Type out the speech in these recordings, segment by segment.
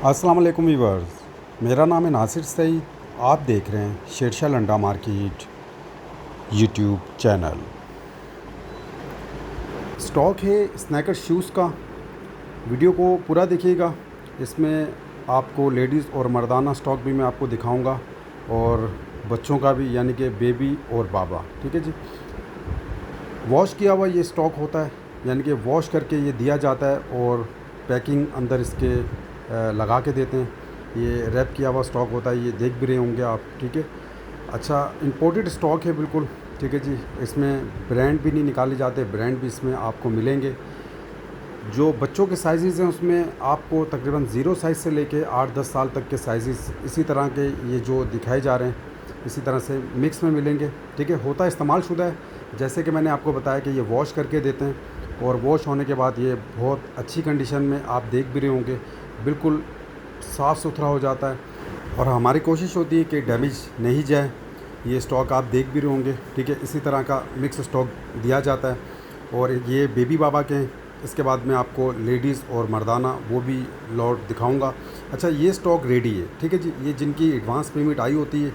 अस्सलाम वालेकुम वीवर्स, मेरा नाम है नासिर सईद। आप देख रहे हैं शेरशाह लंडा मार्केट यूट्यूब चैनल। स्टॉक है स्नैकर शूज़ का। वीडियो को पूरा देखिएगा। इसमें आपको लेडीज़ और मर्दाना स्टॉक भी मैं आपको दिखाऊंगा और बच्चों का भी, यानी कि बेबी और बाबा। ठीक है जी। वॉश किया हुआ ये स्टॉक होता है, यानी कि वॉश करके ये दिया जाता है और पैकिंग अंदर इसके लगा के देते हैं। ये रैप किया हुआ स्टॉक होता है, ये देख भी रहे होंगे आप। ठीक है। अच्छा, इंपोर्टेड स्टॉक है बिल्कुल। ठीक है जी। इसमें ब्रांड भी नहीं निकाले जाते, ब्रांड भी इसमें आपको मिलेंगे। जो बच्चों के साइज़ हैं उसमें आपको तकरीबन 0 साइज़ से लेके 8-10 साल तक के साइज़ इसी तरह के ये जो दिखाए जा रहे हैं इसी तरह से मिक्स में मिलेंगे। ठीक है। होता इस्तेमाल शुदा है, जैसे कि मैंने आपको बताया कि ये वॉश करके देते हैं और वॉश होने के बाद ये बहुत अच्छी कंडीशन में आप देख भी रहे होंगे, बिल्कुल साफ़ सुथरा हो जाता है और हमारी कोशिश होती है कि डैमेज नहीं जाए। ये स्टॉक आप देख भी रहे होंगे। ठीक है। इसी तरह का मिक्स स्टॉक दिया जाता है और ये बेबी बाबा के हैं। इसके बाद मैं आपको लेडीज़ और मर्दाना वो भी लॉट दिखाऊंगा। अच्छा, ये स्टॉक रेडी है। ठीक है जी। ये जिनकी एडवांस पेमेंट आई होती है,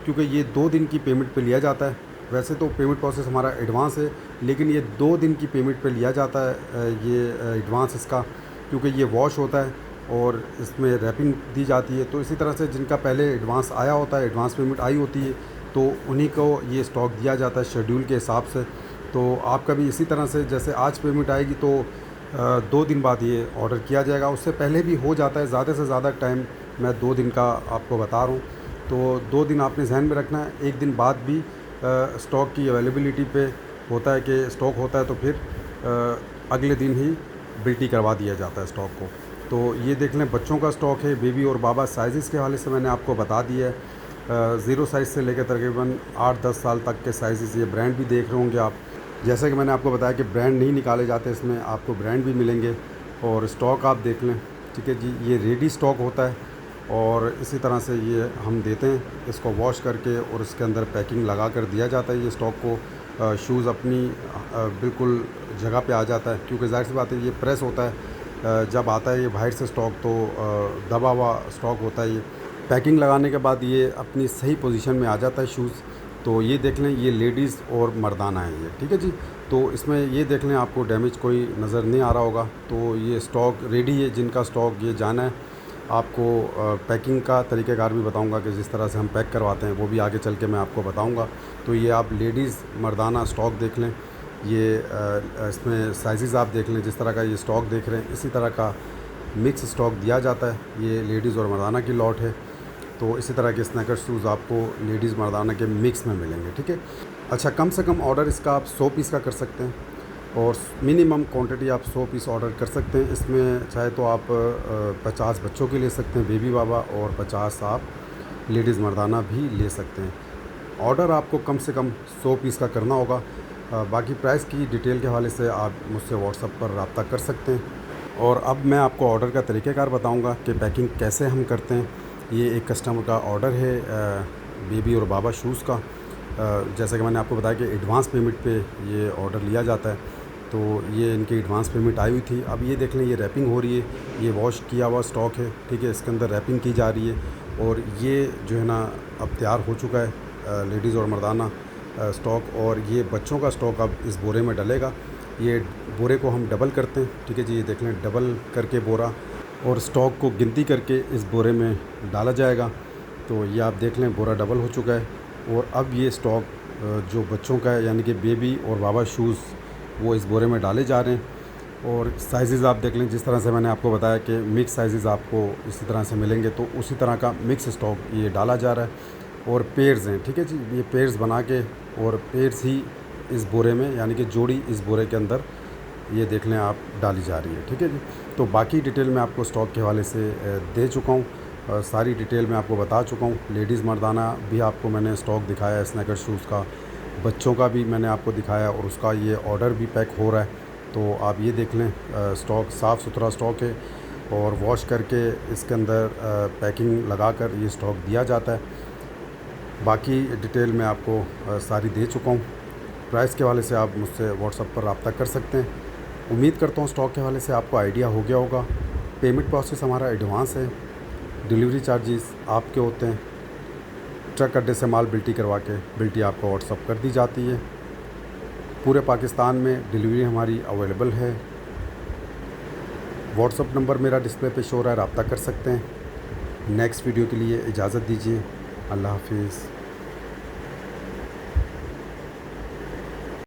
क्योंकि ये 2 दिन की पेमेंट पे लिया जाता है। वैसे तो पेमेंट प्रोसेस हमारा एडवांस है, लेकिन ये 2 दिन की पेमेंट पे लिया जाता है ये एडवांस इसका, क्योंकि ये वॉश होता है और इसमें रैपिंग दी जाती है। तो इसी तरह से जिनका पहले एडवांस आया होता है, एडवांस पेमेंट आई होती है, तो उन्हीं को ये स्टॉक दिया जाता है शेड्यूल के हिसाब से। तो आपका भी इसी तरह से, जैसे आज पेमेंट आएगी तो 2 दिन बाद ये ऑर्डर किया जाएगा। उससे पहले भी हो जाता है, ज़्यादा से ज़्यादा टाइम मैं 2 दिन का आपको बता रहा हूँ। तो 2 दिन आपने जहन में रखना है। 1 दिन बाद भी स्टॉक की अवेलेबिलिटी पे होता है कि स्टॉक होता है तो फिर अगले दिन ही बिल्टी करवा दिया जाता है स्टॉक को। तो ये देख लें, बच्चों का स्टॉक है, बेबी और बाबा। साइज़ के हवाले से मैंने आपको बता दिया है। 0 साइज़ से लेकर तकरीबन 8-10 साल तक के साइज़। ये ब्रांड भी देख रहे होंगे आप। जैसे कि मैंने आपको बताया कि ब्रांड नहीं निकाले जाते, इसमें आपको ब्रांड भी मिलेंगे और स्टॉक आप देख लें। ठीक है जी। ये रेडी स्टॉक होता है और इसी तरह से ये हम देते हैं, इसको वॉश करके और इसके अंदर पैकिंग लगा कर दिया जाता है। ये स्टॉक को शूज़ अपनी बिल्कुल जगह पे आ जाता है, क्योंकि ज़ाहिर सी बात है ये प्रेस होता है। जब आता है ये बाहर से स्टॉक तो दबा हुआ स्टॉक होता है। ये पैकिंग लगाने के बाद ये अपनी सही पोजीशन में आ जाता है शूज़। तो ये देख लें, ये लेडीज़ और मर्दाना है ये। ठीक है जी। तो इसमें ये देख लें, आपको डैमेज कोई नज़र नहीं आ रहा होगा। तो ये स्टॉक रेडी है। जिनका स्टॉक ये जाना है, आपको पैकिंग का तरीक़ेकार भी बताऊंगा कि जिस तरह से हम पैक करवाते हैं, वो भी आगे चल के मैं आपको बताऊंगा। तो ये आप लेडीज़ मर्दाना स्टॉक देख लें। ये इसमें साइज़ आप देख लें, जिस तरह का ये स्टॉक देख रहे हैं इसी तरह का मिक्स स्टॉक दिया जाता है। ये लेडीज़ और मर्दाना की लॉट है। तो इसी तरह के स्नैकर शूज़ आपको लेडीज़ मर्दाना के मिक्स में मिलेंगे। ठीक है। अच्छा, कम से कम ऑर्डर इसका आप 100 पीस का कर सकते हैं और मिनिमम क्वांटिटी आप 100 पीस ऑर्डर कर सकते हैं। इसमें चाहे तो आप 50 बच्चों के ले सकते हैं, बेबी बाबा, और 50 आप लेडीज़ मर्दाना भी ले सकते हैं। ऑर्डर आपको कम से कम 100 पीस का करना होगा। बाकी प्राइस की डिटेल के हवाले से आप मुझसे व्हाट्सएप पर रब्ता कर सकते हैं। और अब मैं आपको ऑर्डर का तरीक़ेकार बताऊंगा कि पैकिंग कैसे हम करते हैं। ये एक कस्टमर का ऑर्डर है बेबी और बाबा शूज़ का। जैसा कि मैंने आपको बताया कि एडवांस पेमेंट पे ये ऑर्डर लिया जाता है, तो ये इनकी एडवांस पेमेंट आई हुई थी। अब ये देख लें, ये रैपिंग हो रही है, ये वॉश किया हुआ स्टॉक है। ठीक है। इसके अंदर रैपिंग की जा रही है और ये जो है ना अब तैयार हो चुका है लेडीज़ और मर्दाना स्टॉक। और ये बच्चों का स्टॉक अब इस बोरे में डलेगा। ये बोरे को हम डबल करते हैं। ठीक है जी। ये देख लें, डबल करके बोरा और स्टॉक को गिनती करके इस बोरे में डाला जाएगा। तो ये आप देख लें, बोरा डबल हो चुका है और अब ये स्टॉक जो बच्चों का है, यानी कि बेबी और बाबा शूज़, वो इस बोरे में डाले जा रहे हैं। और साइज़ आप देख लें, जिस तरह से मैंने आपको बताया कि मिक्स साइज़ आपको इसी तरह से मिलेंगे, तो उसी तरह का मिक्स स्टॉक ये डाला जा रहा है। और पेयर्स हैं। ठीक है जी। ये पेयर्स बना के और पेयर्स ही इस बोरे में, यानी कि जोड़ी इस बोरे के अंदर ये देख लें आप डाली जा रही है। ठीक है जी। तो बाकी डिटेल मैं आपको स्टॉक के हवाले से दे चुका हूँ। सारी डिटेल मैं आपको बता चुका हूँ। लेडीज़ मर्दाना भी आपको मैंने स्टॉक दिखाया है स्नैकर शूज़ का, बच्चों का भी मैंने आपको दिखाया और उसका ये ऑर्डर भी पैक हो रहा है। तो आप ये देख लें, स्टॉक साफ़ सुथरा स्टॉक है और वॉश करके इसके अंदर पैकिंग लगा कर ये स्टॉक दिया जाता है। बाकी डिटेल मैं आपको सारी दे चुका हूँ। प्राइस के हवाले से आप मुझसे व्हाट्सएप पर रब्ता कर सकते हैं। उम्मीद करता हूँ स्टॉक के हवाले से आपको आइडिया हो गया होगा। पेमेंट प्रोसेस हमारा एडवांस है डिलीवरी चार्जेस आपके होते हैं। ट्रक अड्डे से माल बिल्टी करवा के बिल्टी आपको व्हाट्सअप कर दी जाती है। पूरे पाकिस्तान में डिलीवरी हमारी अवेलेबल है। व्हाट्सअप नंबर मेरा डिस्प्ले पे शो रहा है, रब्ता कर सकते हैं। नेक्स्ट वीडियो के लिए इजाज़त दीजिए। अल्लाह हाफिज़।